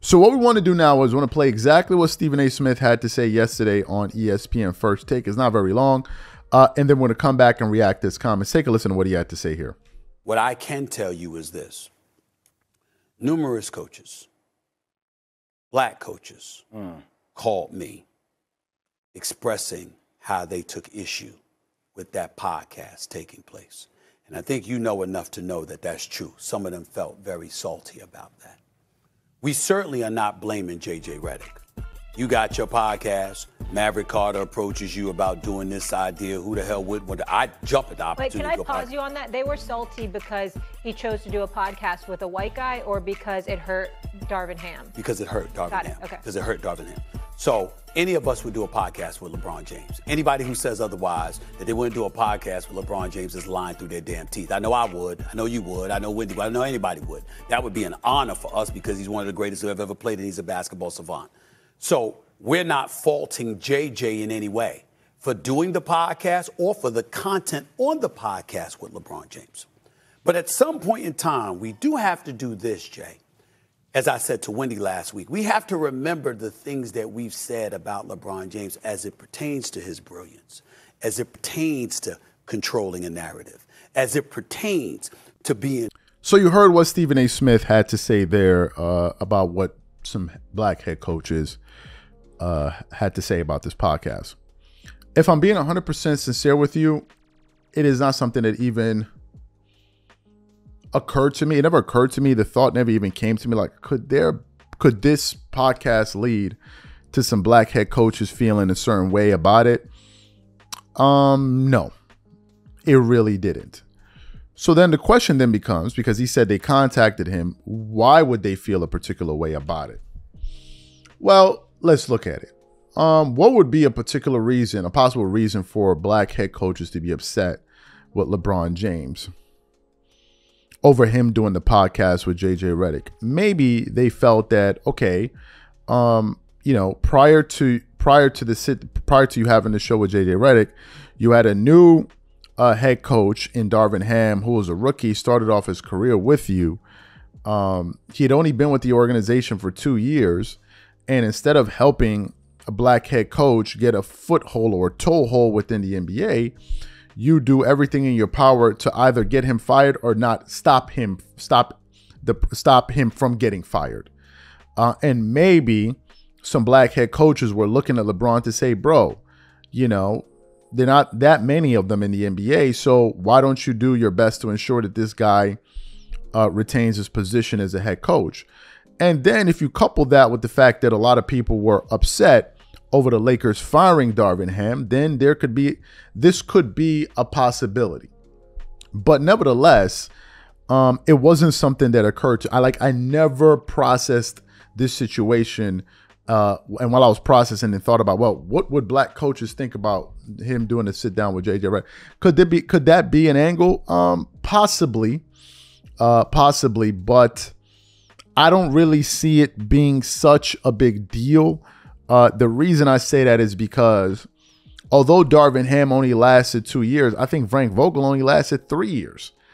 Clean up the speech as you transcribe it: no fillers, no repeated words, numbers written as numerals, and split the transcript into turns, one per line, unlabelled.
So what we want to do now is we want to play exactly what Stephen A. Smith had to say yesterday on ESPN First Take. It's not very long. And then we're going to come back and react to his comments. Take a listen to what he had to say here.
What I can tell you is this. Numerous coaches, black coaches, called me expressing how they took issue with that podcast taking place. And I think you know enough to know that that's true. Some of them felt very salty about that. We certainly are not blaming J.J. Redick. You got your podcast. Maverick Carter approaches you about doing this idea. Who the hell would? I jump at the opportunity.
Wait, can I pause you on that? They were salty because he chose to do a podcast with a white guy, or because it hurt Darvin Ham?
Because it hurt Darvin Ham.
Okay.
Because it hurt Darvin Ham. So any of us would do a podcast with LeBron James. Anybody who says otherwise, that they wouldn't do a podcast with LeBron James, is lying through their damn teeth. I know I would. I know you would. I know Wendy would. I know anybody would. That would be an honor for us because he's one of the greatest who have ever played, and he's a basketball savant. So we're not faulting JJ in any way for doing the podcast or for the content on the podcast with LeBron James. But at some point in time, we do have to do this, Jay. As I said to Wendy last week, we have to remember the things that we've said about LeBron James as it pertains to his brilliance, as it pertains to controlling a narrative, as it pertains to being.
So you heard what Stephen A. Smith had to say there about what some black head coaches had to say about this podcast. If I'm being 100% sincere with you, it is not something that even occurred to me. It never occurred to me. The thought never even came to me. Like, could this podcast lead to some black head coaches feeling a certain way about it? No, it really didn't. So then the question then becomes, because he said they contacted him, why would they feel a particular way about it? Well, let's look at it. What would be a particular reason, a possible reason for black head coaches to be upset with LeBron James over him doing the podcast with J.J. Redick? Maybe they felt that, okay, prior to you having the show with J.J. Redick, you had a new head coach in Darvin Ham, who was a rookie, started off his career with you. He had only been with the organization for 2 years. And instead of helping a black head coach get a foothold or a toehold within the NBA, you do everything in your power to either get him fired or not stop him from getting fired. And maybe some black head coaches were looking at LeBron to say, bro, they're not that many of them in the NBA. So why don't you do your best to ensure that this guy retains his position as a head coach? And then if you couple that with the fact that a lot of people were upset over the Lakers firing Darvin Ham, then this could be a possibility. But nevertheless, it wasn't something that occurred to I never processed this situation. And while I was processing and thought about, well, what would black coaches think about him doing a sit down with JJ Redick? Could that be an angle? Possibly, but I don't really see it being such a big deal. The reason I say that is because although Darvin Ham only lasted 2 years, I think Frank Vogel only lasted 3 years.